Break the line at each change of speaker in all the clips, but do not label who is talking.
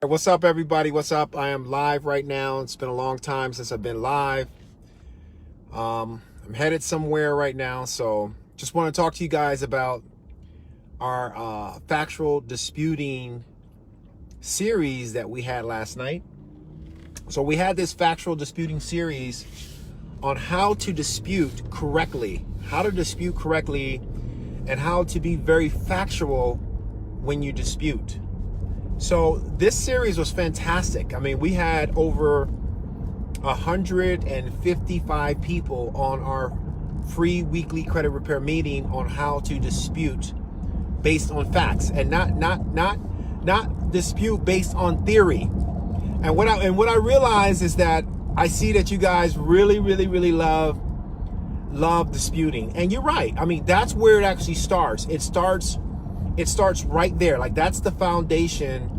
What's up, everybody? What's up? I am live right now. It's been a long time since I've been live. I'm headed somewhere right now, so just want to talk to you guys about our factual disputing series that we had last night. So we had this factual disputing series on how to dispute correctly, and how to be very factual when you dispute. So this series was fantastic. I mean, we had over 155 people on our free weekly credit repair meeting on how to dispute based on facts and not dispute based on theory. And what I realize is that I see that you guys really love disputing. And you're right. I mean, that's where it actually starts. It starts right there. Like, that's the foundation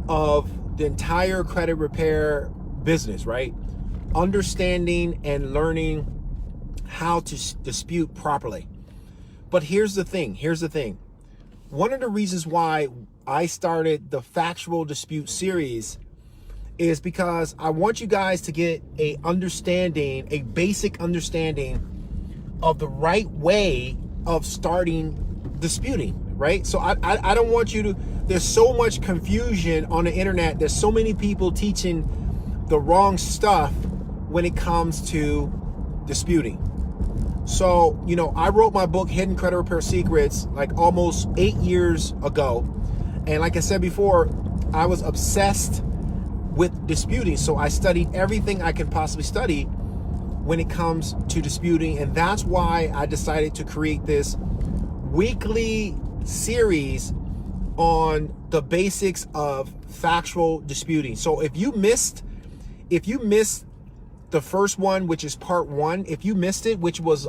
of the entire credit repair business, right? Understanding and learning how to dispute properly. But here's the thing. One of the reasons why I started the factual dispute series is because I want you guys to get a basic understanding of the right way of starting disputing, right? So I don't want you to, there's so much confusion on the internet. There's so many people teaching the wrong stuff when it comes to disputing. So, I wrote my book, Hidden Credit Repair Secrets, like almost 8 years ago. And like I said before, I was obsessed with disputing. So I studied everything I could possibly study when it comes to disputing. And that's why I decided to create this weekly series on the basics of factual disputing. So if you missed the first one, which is part one, if you missed it, which was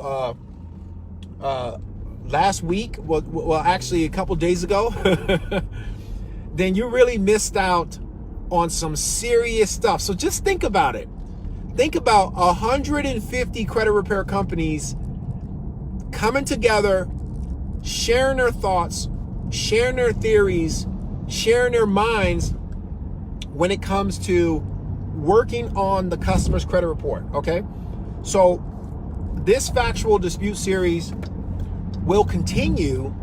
last week, well actually a couple days ago, then you really missed out on some serious stuff. So just think about it. Think about 150 credit repair companies coming together, sharing their thoughts, sharing their theories, sharing their minds when it comes to working on the customer's credit report, okay? So this factual dispute series will continue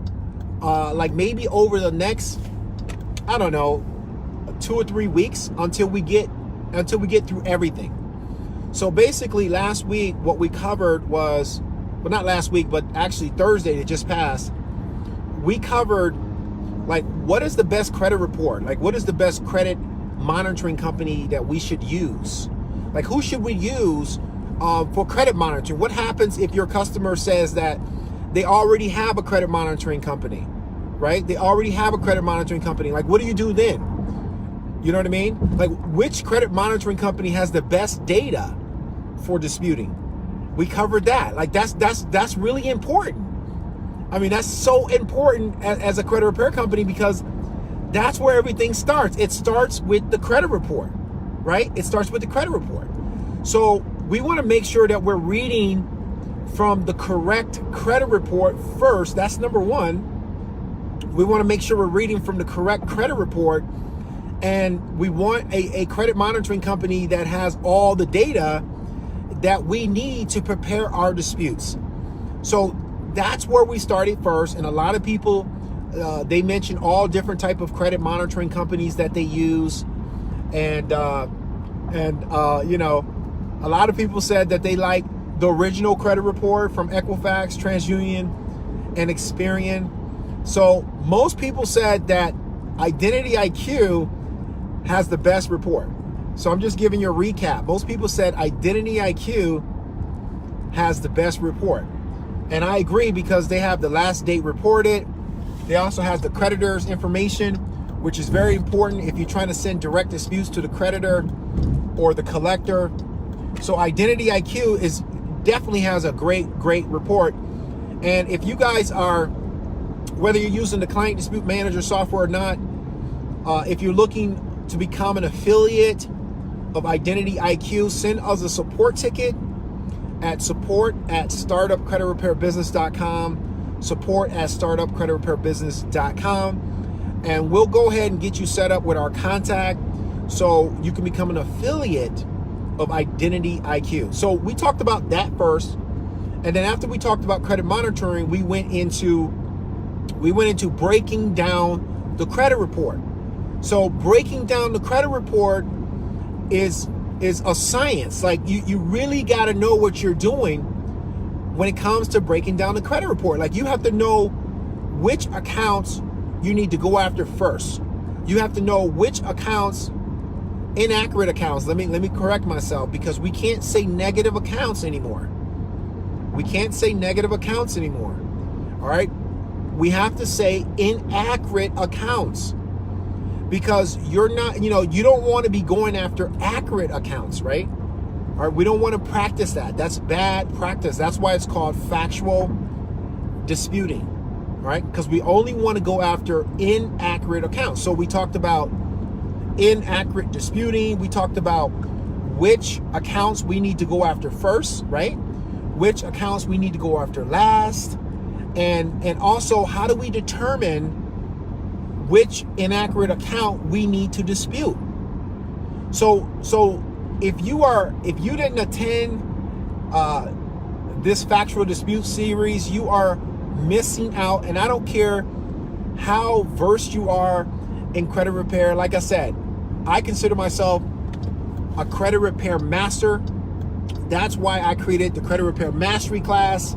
like maybe over the next, I don't know, 2 or 3 weeks until we get through everything. So basically last week what we covered was, well, not last week, but actually Thursday that just passed, we covered like what is the best credit report? Like what is the best credit monitoring company that we should use? Like who should we use for credit monitoring? What happens if your customer says that they already have a credit monitoring company, right? They already have a credit monitoring company. Like what do you do then? You know what I mean? Like which credit monitoring company has the best data for disputing? We covered that. Like that's really important. I mean, that's so important as a credit repair company because that's where everything starts. It starts with the credit report, right? It starts with the credit report. So we want to make sure that we're reading from the correct credit report first. That's number one. We want to make sure we're reading from the correct credit report. And we want a credit monitoring company that has all the data that we need to prepare our disputes. So that's where we started first. And a lot of people, they mention all different type of credit monitoring companies that they use. And a lot of people said that they like the original credit report from Equifax, TransUnion, and Experian. So most people said that Identity IQ has the best report. So I'm just giving you a recap. Most people said Identity IQ has the best report. And I agree because they have the last date reported. They also have the creditor's information, which is very important if you're trying to send direct disputes to the creditor or the collector. So Identity IQ definitely has a great report. And if you guys are, whether you're using the Client Dispute Manager software or not, if you're looking to become an affiliate of Identity IQ, send us a support ticket at support@startupcreditrepairbusiness.com, support@startupcreditrepairbusiness.com. and we'll go ahead and get you set up with our contact so you can become an affiliate of Identity IQ. So we talked about that first, and then after we talked about credit monitoring, we went into breaking down the credit report. So breaking down the credit report is a science. Like you really got to know what you're doing when it comes to breaking down the credit report. Like you have to know which accounts you need to go after first. You have to know which accounts, inaccurate accounts. Let me correct myself, because we can't say negative accounts anymore. We can't say negative accounts anymore. All right? We have to say inaccurate accounts, because you're not, you don't want to be going after accurate accounts, right? All right, we don't want to practice that. That's bad practice. That's why it's called factual disputing, right? Because we only want to go after inaccurate accounts. So we talked about inaccurate disputing. We talked about which accounts we need to go after first, right? Which accounts we need to go after last. And also, how do we determine which inaccurate account we need to dispute? So if you didn't attend this factual dispute series, you are missing out. And I don't care how versed you are in credit repair. Like I said, I consider myself a credit repair master. That's why I created the Credit Repair Mastery class.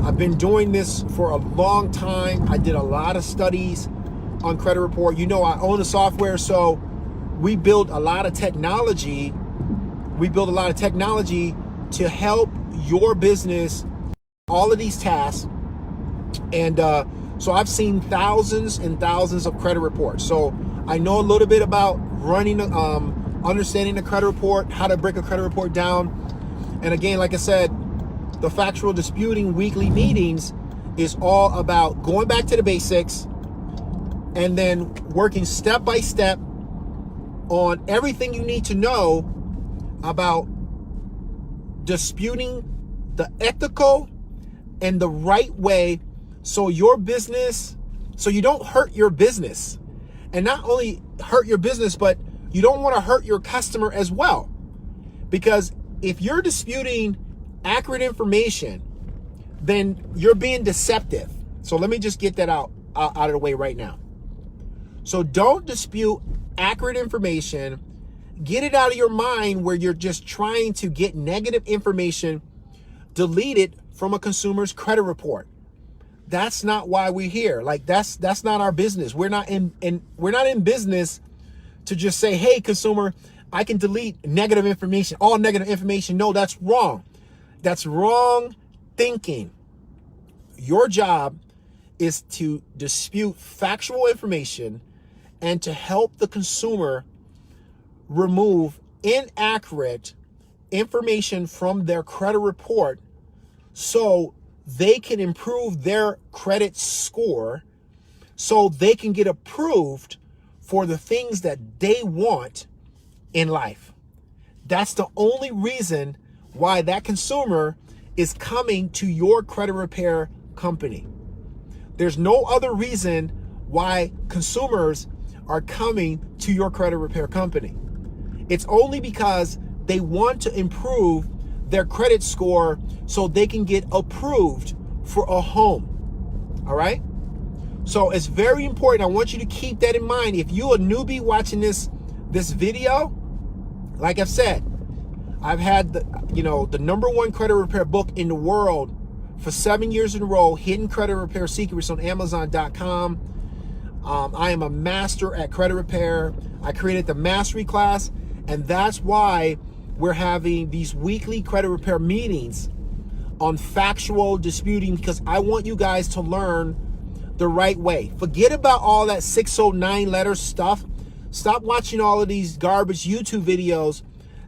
I've been doing this for a long time. I did a lot of studies on credit report. I own the software, so we build a lot of technology. We build a lot of technology to help your business, all of these tasks. And so I've seen thousands and thousands of credit reports. So I know a little bit about running, understanding the credit report, how to break a credit report down. And again, like I said, the factual disputing weekly meetings is all about going back to the basics and then working step by step on everything you need to know about disputing the ethical and the right way, so you don't hurt your business. And not only hurt your business, but you don't want to hurt your customer as well. Because if you're disputing accurate information, then you're being deceptive. So let me just get that out of the way right now. So don't dispute accurate information. Get it out of your mind where you're just trying to get negative information deleted from a consumer's credit report. That's not why we're here. Like that's not our business. We're not in business to just say, hey, consumer, I can delete negative information, all negative information. No, that's wrong. That's wrong thinking. Your job is to dispute factual information and to help the consumer remove inaccurate information from their credit report so they can improve their credit score, so they can get approved for the things that they want in life. That's the only reason why that consumer is coming to your credit repair company. There's no other reason why consumers are coming to your credit repair company. It's only because they want to improve their credit score so they can get approved for a home. All right? So it's very important. I want you to keep that in mind. If you're a newbie watching this video, like I've said, I've had the #1 credit repair book in the world for 7 years in a row, Hidden Credit Repair Secrets on Amazon.com. I am a master at credit repair. I created the mastery class, and that's why we're having these weekly credit repair meetings on factual disputing, because I want you guys to learn the right way. Forget about all that 609 letter stuff. Stop watching all of these garbage YouTube videos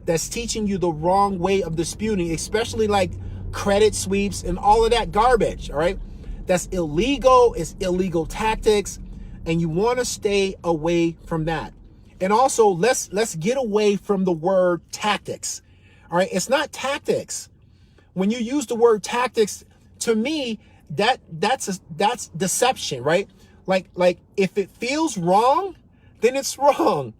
that's teaching you the wrong way of disputing, especially like credit sweeps and all of that garbage, all right? That's illegal. It's illegal tactics, and you want to stay away from that. And also, let's get away from the word tactics. All right, it's not tactics. When you use the word tactics, to me, that's deception, right? Like if it feels wrong, then it's wrong.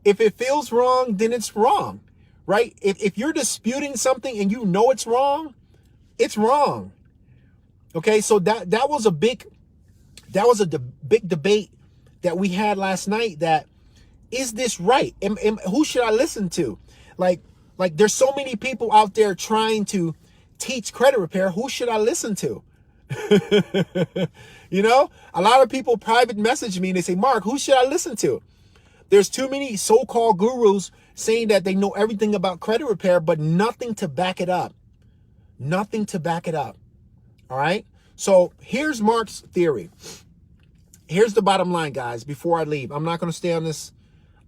If it feels wrong, then it's wrong, right? If you're disputing something and you know it's wrong, it's wrong. Okay, so that was a big debate that we had last night. That is this right? Who should I listen to? Like there's so many people out there trying to teach credit repair. Who should I listen to? You know, a lot of people private message me and they say, Mark, who should I listen to? There's too many so-called gurus saying that they know everything about credit repair, but nothing to back it up. Nothing to back it up. All right. So here's Mark's theory. Here's the bottom line, guys, before I leave. I'm not going to stay on this.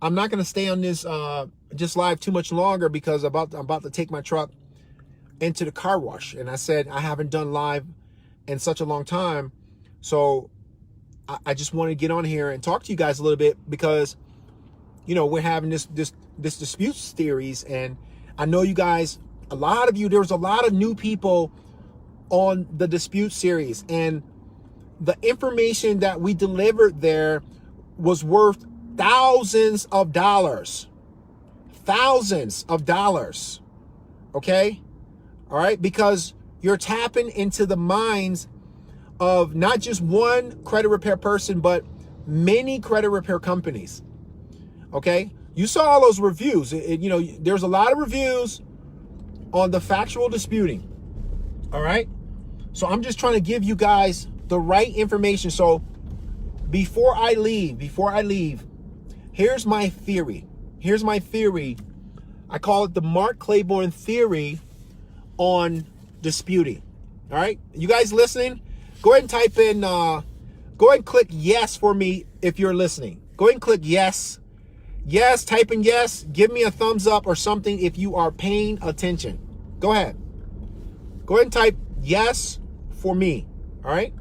I'm not going to stay on this just live too much longer because I'm about to take my truck into the car wash. And I said I haven't done live in such a long time. So I just want to get on here and talk to you guys a little bit because, you know, we're having this dispute series. And I know you guys, a lot of you, there was a lot of new people on the dispute series. And the information that we delivered there was worth thousands of dollars. Thousands of dollars. Okay? All right? Because you're tapping into the minds of not just one credit repair person, but many credit repair companies. Okay? You saw all those reviews. You know, there's a lot of reviews on the factual disputing. All right? So I'm just trying to give you guys the right information. So before I leave, here's my theory. Here's my theory. I call it the Mark Claiborne theory on disputing. All right? You guys listening? Go ahead and type in, go ahead and click yes for me if you're listening. Go ahead and click yes. Yes, type in yes. Give me a thumbs up or something if you are paying attention. Go ahead. Go ahead and type yes for me. All right?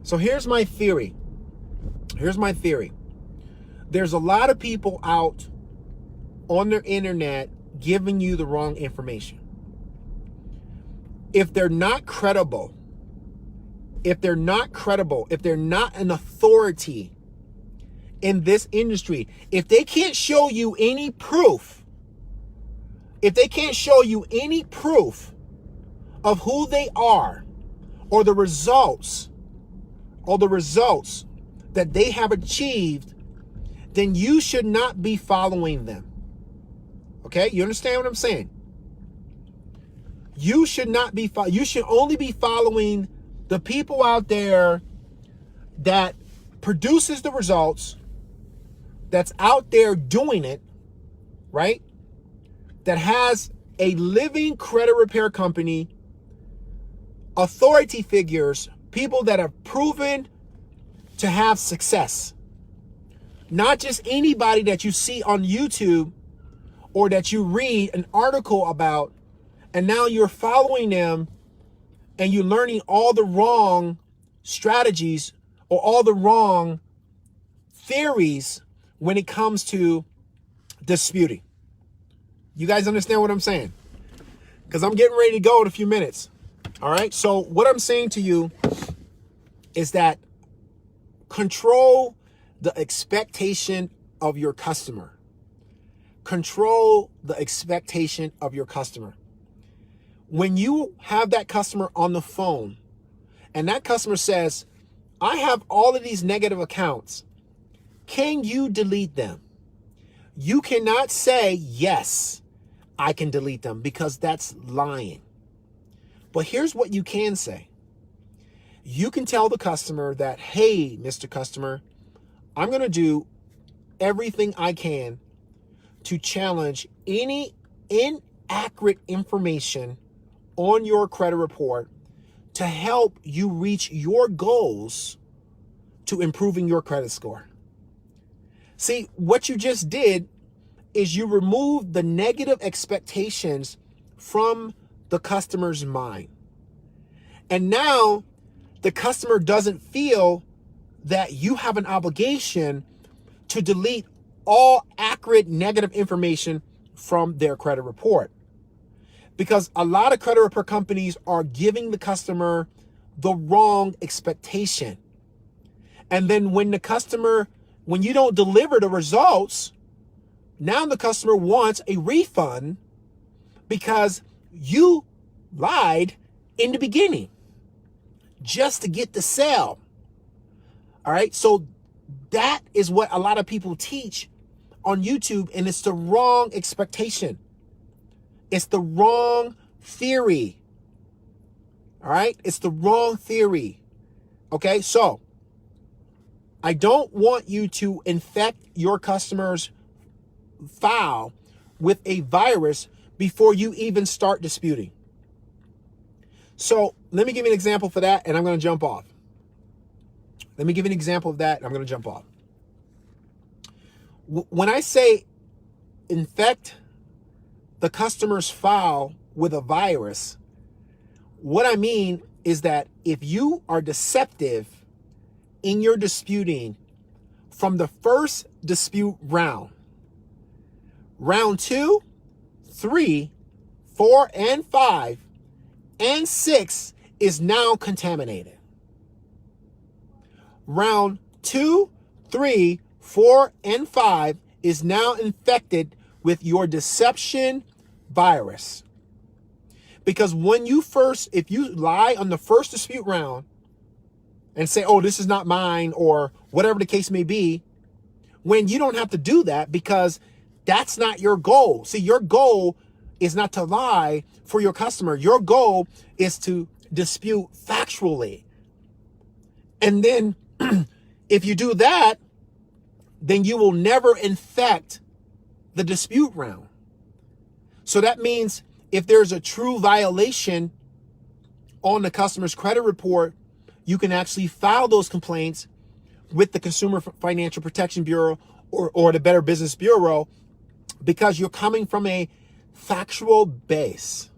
So here's my theory. Here's my theory. There's a lot of people out on their internet giving you the wrong information. If they're not credible, if they're not an authority in this industry, if they can't show you any proof, of who they are or the results that they have achieved, then you should not be following them. Okay? You understand what I'm saying? You should not be, you should only be following the people out there that produces the results, that's out there doing it, right? That has a living credit repair company, authority figures, people that have proven to have success. Not just anybody that you see on YouTube or that you read an article about and now you're following them and you're learning all the wrong strategies or all the wrong theories when it comes to disputing. You guys understand what I'm saying? Because I'm getting ready to go in a few minutes. All right. So what I'm saying to you is that control the expectation of your customer. Control the expectation of your customer. When you have that customer on the phone and that customer says, I have all of these negative accounts, can you delete them? You cannot say, yes, I can delete them, because that's lying. But here's what you can say. You can tell the customer that, hey, Mr. Customer, I'm going to do everything I can to challenge any inaccurate information on your credit report to help you reach your goals to improving your credit score. See, what you just did is you removed the negative expectations from the customer's mind. And now the customer doesn't feel that you have an obligation to delete all accurate negative information from their credit report. Because a lot of credit repair companies are giving the customer the wrong expectation. And then when you don't deliver the results, now the customer wants a refund because you lied in the beginning just to get the sale. All right. So that is what a lot of people teach on YouTube, and it's the wrong expectation. It's the wrong theory. All right. It's the wrong theory. Okay. So I don't want you to infect your customer's file with a virus before you even start disputing. So let me give you an example for that, and I'm going to jump off. Let me give you an example of that, and I'm going to jump off. When I say infect the customer's file with a virus, what I mean is that if you are deceptive in your disputing from the first dispute round, round 2, 3, 4, and 5, and 6 is now contaminated. Round 2, 3, 4, and 5 is now infected with your deception virus. Because if you lie on the first dispute round and say, oh, this is not mine, or whatever the case may be, when you don't have to do that because that's not your goal. See, your goal is not to lie for your customer. Your goal is to dispute factually. And then if you do that, then you will never infect the dispute round. So that means if there's a true violation on the customer's credit report, you can actually file those complaints with the Consumer Financial Protection Bureau or the Better Business Bureau, because you're coming from a factual base.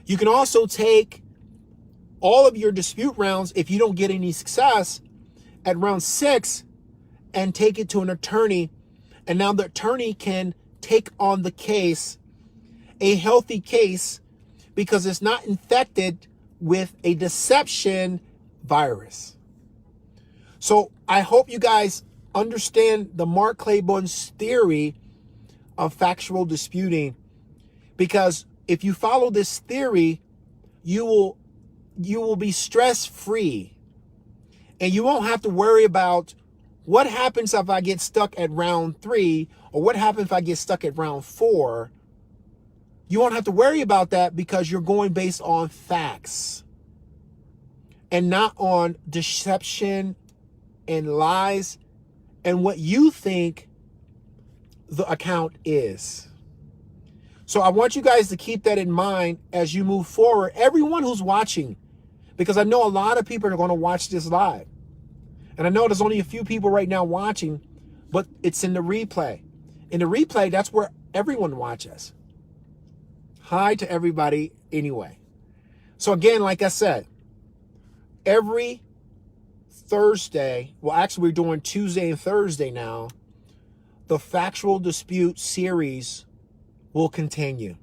You can also take all of your dispute rounds, if you don't get any success, at round 6 and take it to an attorney. And now the attorney can take on the case, a healthy case, because it's not infected with a deception virus. So I hope you guys understand the Mark Claiborne's theory of factual disputing, because if you follow this theory, you will be stress-free, and you won't have to worry about what happens if I get stuck at round 3, or what happens if I get stuck at round 4. You won't have to worry about that because you're going based on facts and not on deception and lies and what you think the account is. So I want you guys to keep that in mind as you move forward. Everyone who's watching, because I know a lot of people are going to watch this live. And I know there's only a few people right now watching, but it's in the replay. In the replay, that's where everyone watches. Hi to everybody anyway. So again, like I said, every Thursday, well, actually we're doing Tuesday and Thursday now, the Factual Dispute series will continue.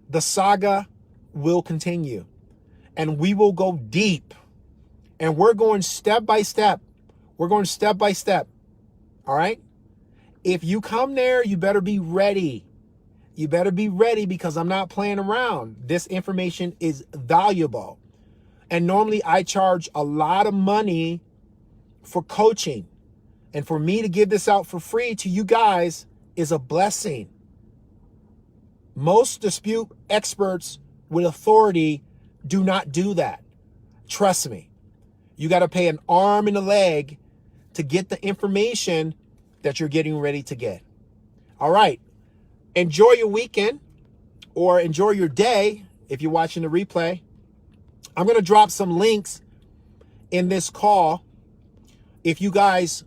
The saga will continue. And we will go deep. And we're going step by step. We're going step by step. All right? If you come there, you better be ready. You better be ready, because I'm not playing around. This information is valuable. And normally I charge a lot of money for coaching. And for me to give this out for free to you guys is a blessing. Most dispute experts with authority do not do that. Trust me. You got to pay an arm and a leg to get the information that you're getting ready to get. All right. Enjoy your weekend, or enjoy your day if you're watching the replay. I'm going to drop some links in this call if you guys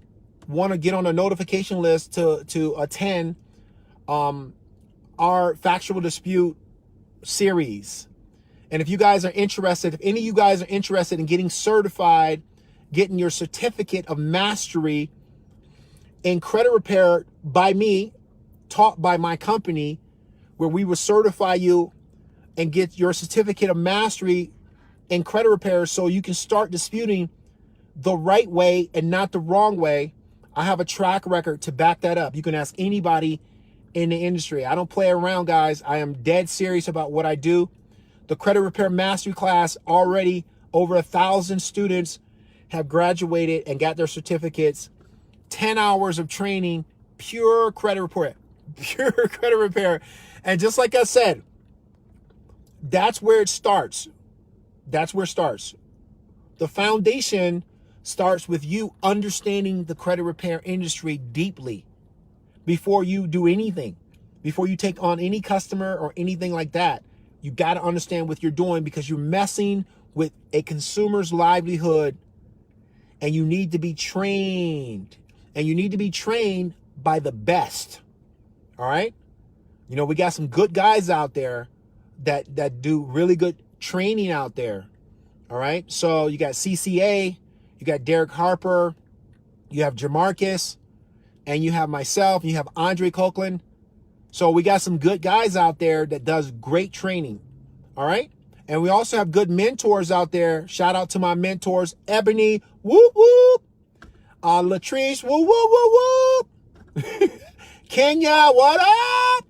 want to get on a notification list to attend our Factual Dispute series. And if you guys are interested, if any of you guys are interested in getting certified, getting your certificate of mastery in credit repair by me, taught by my company, where we will certify you and get your certificate of mastery in credit repair so you can start disputing the right way and not the wrong way. I have a track record to back that up. You can ask anybody in the industry. I don't play around, guys. I am dead serious about what I do. The Credit Repair Mastery class, already over 1,000 students have graduated and got their certificates. 10 hours of training, pure credit repair, pure credit repair. And just like I said, that's where it starts. That's where it starts. The foundation starts with you understanding the credit repair industry deeply before you do anything, before you take on any customer or anything like that. You got to understand what you're doing, because you're messing with a consumer's livelihood, and you need to be trained, and you need to be trained by the best. All right. You know, we got some good guys out there that do really good training out there. All right. So you got CCA, you got Derek Harper, you have Jamarcus, and you have myself, and you have Andre Copeland. So we got some good guys out there that does great training. All right. And we also have good mentors out there. Shout out to my mentors, Ebony, whoop, whoop. Latrice, whoop, whoop, whoop, whoop. Kenya, what up?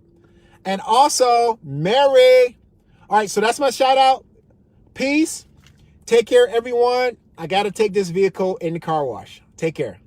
And also Mary. All right. So that's my shout out. Peace. Take care, everyone. I got to take this vehicle in the car wash. Take care.